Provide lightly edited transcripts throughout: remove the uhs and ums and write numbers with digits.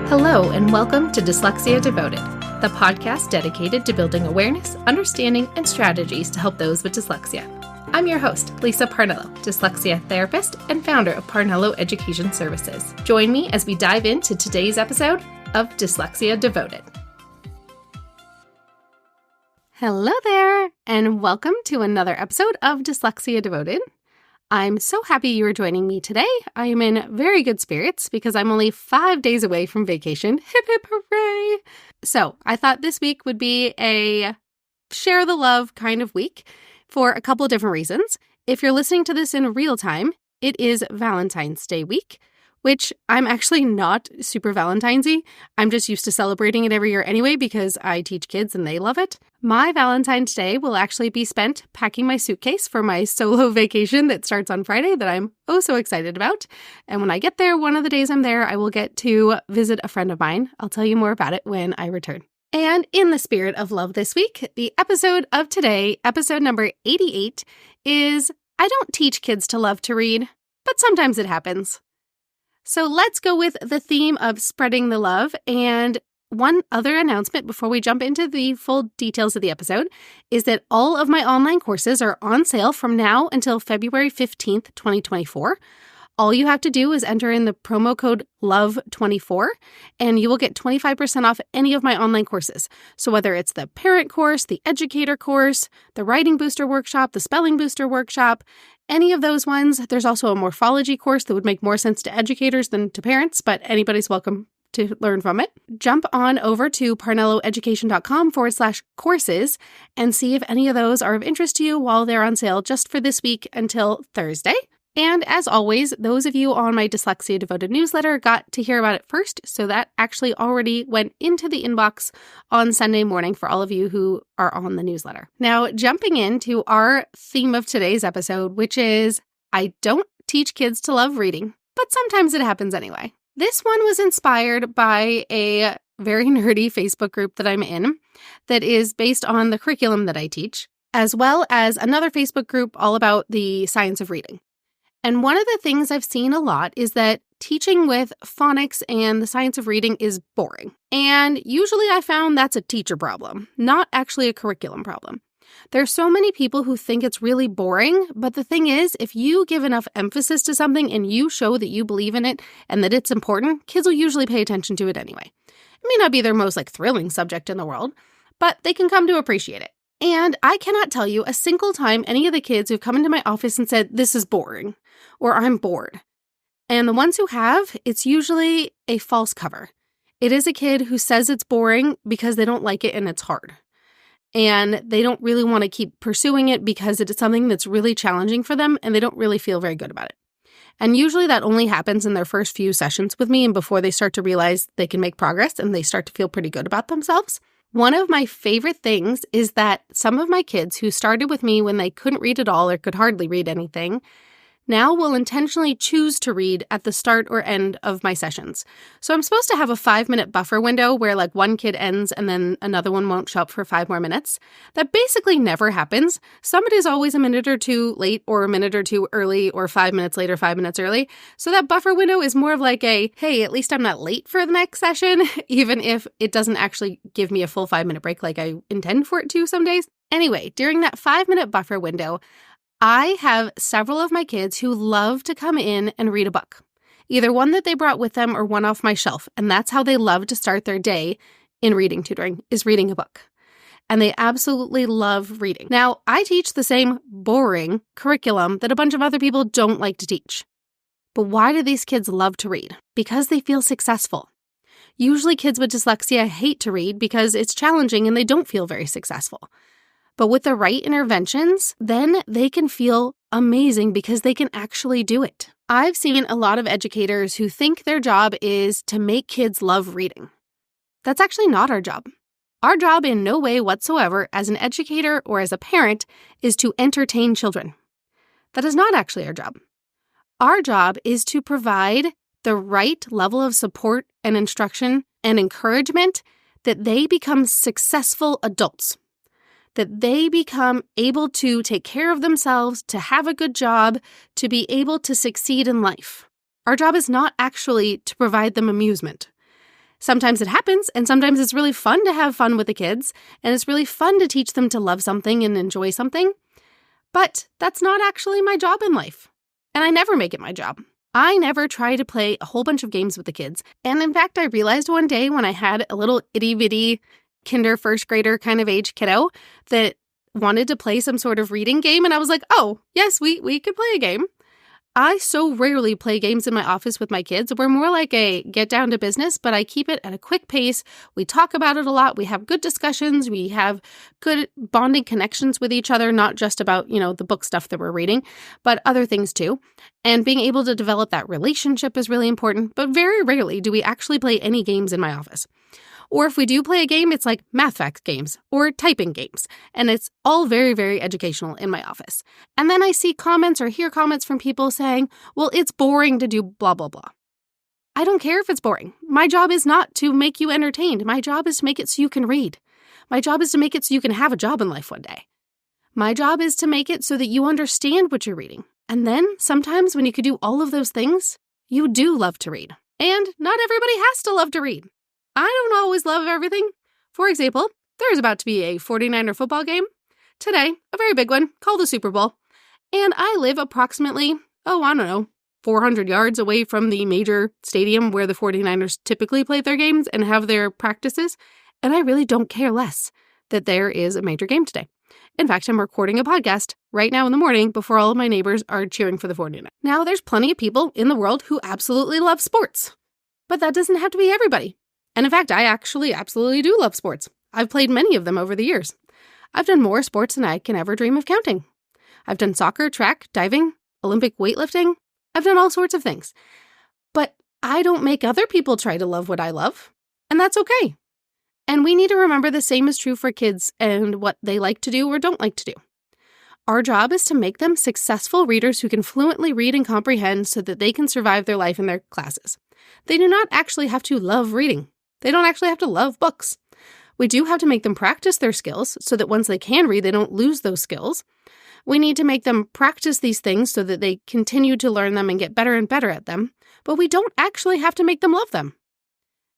Hello, and welcome to Dyslexia Devoted, the podcast dedicated to building awareness, understanding, and strategies to help those with dyslexia. I'm your host, Lisa Parnello, dyslexia therapist and founder of Parnello Education Services. Join me as we dive into today's episode of Dyslexia Devoted. Hello there, and welcome to another episode of Dyslexia Devoted. I'm so happy you are joining me today. I am in very good spirits because I'm only 5 days away from vacation. Hip, hip, hooray! So I thought this week would be a share the love kind of week for a couple of different reasons. If you're listening to this in real time, it is Valentine's Day week, which I'm actually not super Valentine's-y. I'm just used to celebrating it every year anyway because I teach kids and they love it. My Valentine's Day will actually be spent packing my suitcase for my solo vacation that starts on Friday that I'm oh so excited about. And when I get there, one of the days I'm there, I will get to visit a friend of mine. I'll tell you more about it when I return. And in the spirit of love this week, the episode of today, episode number 88, is I don't teach kids to love to read, but sometimes it happens. So let's go with the theme of spreading the love. And one other announcement before we jump into the full details of the episode is that all of my online courses are on sale from now until February 15th, 2024. All you have to do is enter in the promo code LOVE24 and you will get 25% off any of my online courses. So whether it's the parent course, the educator course, the writing booster workshop, the spelling booster workshop, any of those ones. There's also a morphology course that would make more sense to educators than to parents, but anybody's welcome to learn from it. Jump on over to parnelloeducation.com/courses and see if any of those are of interest to you while they're on sale just for this week until Thursday. And as always, those of you on my Dyslexia Devoted newsletter got to hear about it first, so that actually already went into the inbox on Sunday morning for all of you who are on the newsletter. Now, jumping into our theme of today's episode, which is I don't teach kids to love reading, but sometimes it happens anyway. This one was inspired by a very nerdy Facebook group that I'm in that is based on the curriculum that I teach, as well as another Facebook group all about the science of reading. And one of the things I've seen a lot is that teaching with phonics and the science of reading is boring. And usually I found that's a teacher problem, not actually a curriculum problem. There's so many people who think it's really boring, but the thing is, if you give enough emphasis to something and you show that you believe in it and that it's important, kids will usually pay attention to it anyway. It may not be their most thrilling subject in the world, but they can come to appreciate it. And I cannot tell you a single time any of the kids who've come into my office and said, this is boring, or I'm bored. And the ones who have, it's usually a false cover. It is a kid who says it's boring because they don't like it and it's hard. And they don't really want to keep pursuing it because it is something that's really challenging for them and they don't really feel very good about it. And usually that only happens in their first few sessions with me and before they start to realize they can make progress and they start to feel pretty good about themselves. One of my favorite things is that some of my kids who started with me when they couldn't read at all or could hardly read anything now will intentionally choose to read at the start or end of my sessions. So I'm supposed to have a 5-minute buffer window where one kid ends and then another one won't show up for 5 more minutes. That basically never happens. Somebody's always a minute or two late or a minute or two early or 5 minutes late or 5 minutes early. So that buffer window is more of hey, at least I'm not late for the next session, even if it doesn't actually give me a full 5-minute break like I intend for it to some days. Anyway, during that 5-minute buffer window, I have several of my kids who love to come in and read a book, either one that they brought with them or one off my shelf. And that's how they love to start their day in reading tutoring, is reading a book. And they absolutely love reading. Now, I teach the same boring curriculum that a bunch of other people don't like to teach. But why do these kids love to read? Because they feel successful. Usually kids with dyslexia hate to read because it's challenging and they don't feel very successful. But with the right interventions, then they can feel amazing because they can actually do it. I've seen a lot of educators who think their job is to make kids love reading. That's actually not our job. Our job in no way whatsoever as an educator or as a parent is to entertain children. That is not actually our job. Our job is to provide the right level of support and instruction and encouragement that they become successful adults. That they become able to take care of themselves, to have a good job, to be able to succeed in life. Our job is not actually to provide them amusement. Sometimes it happens, and sometimes it's really fun to have fun with the kids, and it's really fun to teach them to love something and enjoy something. But that's not actually my job in life, and I never make it my job. I never try to play a whole bunch of games with the kids, and in fact, I realized one day when I had a little itty-bitty kinder first grader kind of age kiddo that wanted to play some sort of reading game, and I was like, oh, yes, we could play a game. I so rarely play games in my office with my kids. We're more like a get down to business, but I keep it at a quick pace. We talk about it a lot. We have good discussions. We have good bonding connections with each other, not just about, the book stuff that we're reading, but other things too. And being able to develop that relationship is really important, but very rarely do we actually play any games in my office. Or if we do play a game, it's like math facts games or typing games. And it's all very, very educational in my office. And then I see comments or hear comments from people saying, well, it's boring to do blah, blah, blah. I don't care if it's boring. My job is not to make you entertained. My job is to make it so you can read. My job is to make it so you can have a job in life one day. My job is to make it so that you understand what you're reading. And then sometimes when you can do all of those things, you do love to read. And not everybody has to love to read. I don't always love everything. For example, there's about to be a 49er football game today, a very big one, called the Super Bowl. And I live approximately, 400 yards away from the major stadium where the 49ers typically play their games and have their practices. And I really don't care less that there is a major game today. In fact, I'm recording a podcast right now in the morning before all of my neighbors are cheering for the 49ers. Now, there's plenty of people in the world who absolutely love sports, but that doesn't have to be everybody. And in fact, I actually absolutely do love sports. I've played many of them over the years. I've done more sports than I can ever dream of counting. I've done soccer, track, diving, Olympic weightlifting. I've done all sorts of things. But I don't make other people try to love what I love. And that's okay. And we need to remember the same is true for kids and what they like to do or don't like to do. Our job is to make them successful readers who can fluently read and comprehend so that they can survive their life in their classes. They do not actually have to love reading. They don't actually have to love books. We do have to make them practice their skills so that once they can read, they don't lose those skills. We need to make them practice these things so that they continue to learn them and get better and better at them, but we don't actually have to make them love them.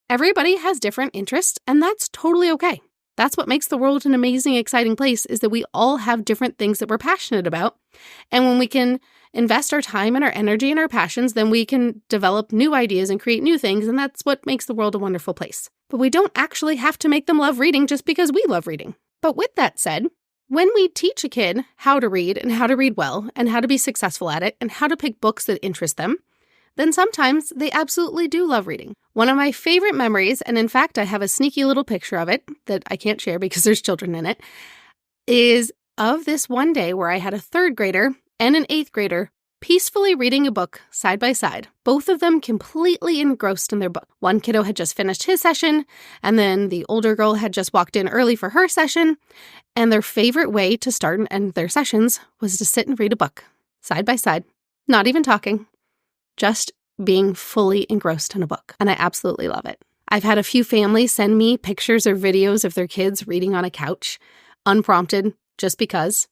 Everybody has different interests, and that's totally okay. That's what makes the world an amazing, exciting place, is that we all have different things that we're passionate about. And when we can invest our time and our energy and our passions, then we can develop new ideas and create new things, and that's what makes the world a wonderful place. But we don't actually have to make them love reading just because we love reading. But with that said, when we teach a kid how to read and how to read well and how to be successful at it and how to pick books that interest them, then sometimes they absolutely do love reading. One of my favorite memories, and in fact, I have a sneaky little picture of it that I can't share because there's children in it, is of this one day where I had a 3rd grader and an 8th grader peacefully reading a book side by side, both of them completely engrossed in their book. One kiddo had just finished his session, and then the older girl had just walked in early for her session, and their favorite way to start and end their sessions was to sit and read a book, side by side, not even talking, just being fully engrossed in a book, and I absolutely love it. I've had a few families send me pictures or videos of their kids reading on a couch, unprompted, just because.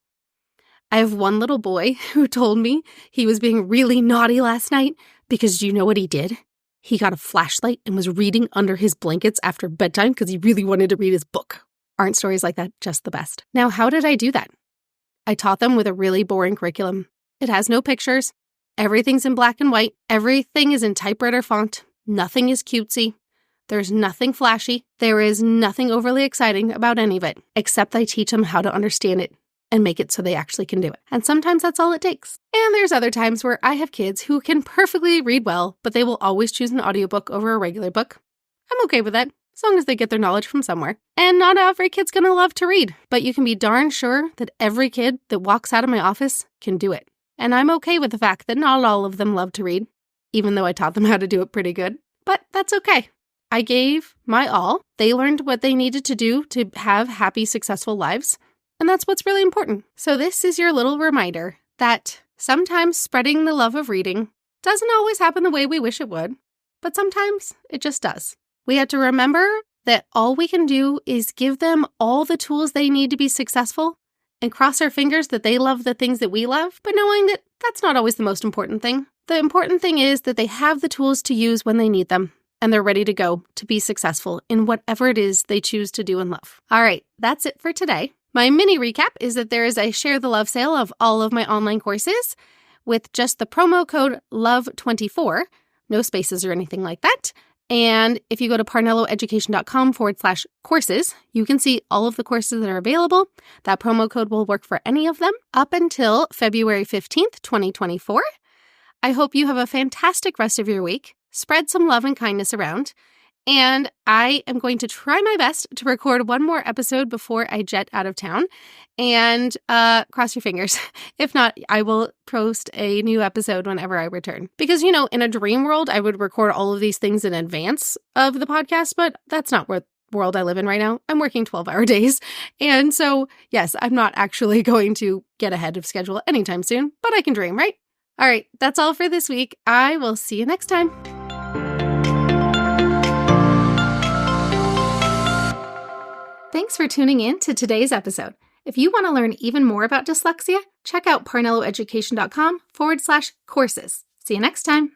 I have one little boy who told me he was being really naughty last night because do you know what he did? He got a flashlight and was reading under his blankets after bedtime because he really wanted to read his book. Aren't stories like that just the best? Now, how did I do that? I taught them with a really boring curriculum. It has no pictures. Everything's in black and white. Everything is in typewriter font. Nothing is cutesy. There's nothing flashy. There is nothing overly exciting about any of it, except I teach them how to understand it and make it so they actually can do it. And sometimes that's all it takes. And there's other times where I have kids who can perfectly read well, but they will always choose an audiobook over a regular book. I'm okay with that, as long as they get their knowledge from somewhere. And not every kid's gonna love to read, but you can be darn sure that every kid that walks out of my office can do it. And I'm okay with the fact that not all of them love to read, even though I taught them how to do it pretty good. But that's okay. I gave my all. They learned what they needed to do to have happy, successful lives. And that's what's really important. So this is your little reminder that sometimes spreading the love of reading doesn't always happen the way we wish it would, but sometimes it just does. We have to remember that all we can do is give them all the tools they need to be successful and cross our fingers that they love the things that we love, but knowing that that's not always the most important thing. The important thing is that they have the tools to use when they need them, and they're ready to go to be successful in whatever it is they choose to do and love. All right, that's it for today. My mini recap is that there is a Share the Love sale of all of my online courses with just the promo code LOVE24, no spaces or anything like that. And if you go to parnelloeducation.com/courses, you can see all of the courses that are available. That promo code will work for any of them up until February 15th, 2024. I hope you have a fantastic rest of your week. Spread some love and kindness around. And I am going to try my best to record one more episode before I jet out of town. And cross your fingers. If not, I will post a new episode whenever I return. Because, in a dream world, I would record all of these things in advance of the podcast, but that's not what world I live in right now. I'm working 12-hour days. And so, yes, I'm not actually going to get ahead of schedule anytime soon, but I can dream, right? All right, that's all for this week. I will see you next time. Thanks for tuning in to today's episode. If you want to learn even more about dyslexia, check out parnelloeducation.com/courses. See you next time.